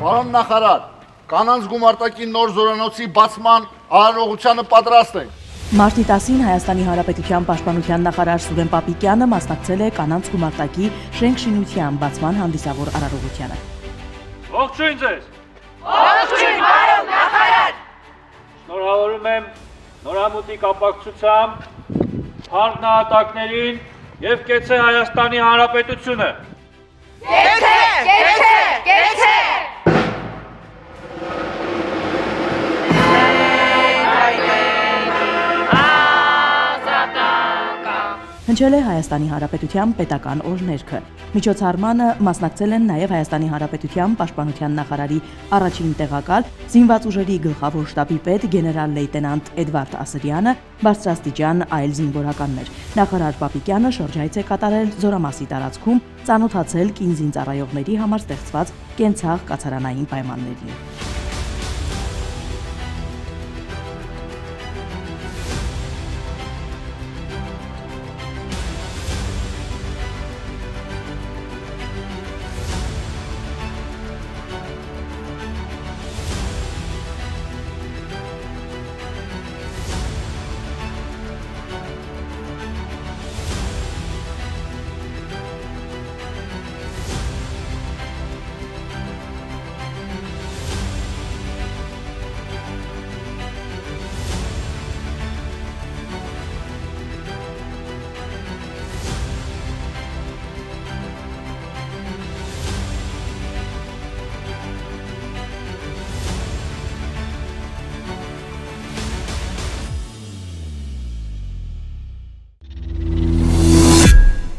Պարոն նախարար, կանանց գումարտակի նոր զորանոցի բացման արարողությանը պատրաստ ենք։ Մարտի 10-ին Հայաստանի Հանրապետության Պաշտպանության նախարար Սուրեն Պապիկյանը մասնակցել է կանանց գումարտակի շենք-շինության բացման հանդիսավոր արարողությանը։ Ողջույն ձեզ։ Ողջույն, պարոն նախարար։ Շնորհավորում եմ նորամուտի կապակցությամբ փառք նահատակներին եւ կեցե Հայաստանի Հանրապետությունը։ Կեցե, կեցե, կեցե։ Հնչել է Հայաստանի Հանրապետության պետական օրհներգը։ Միջոցառմանը մասնակցել են նաև Հայաստանի Հանրապետության Պաշտպանության նախարարի առաջին տեղակալ, զինված ուժերի գլխավոր շտաբի պետ գեներալ լեյտենանտ Էդվարդ Ասրյանը, բարձրաստիճան այլ զինվորականներ։ Նախարար Պապիկյանը շրջայց է կատարել Զորամասի տարածքում, ծանոթացել կին զինծառայողների համար ստեղծված կենցաղ կացարանային պայմաններին։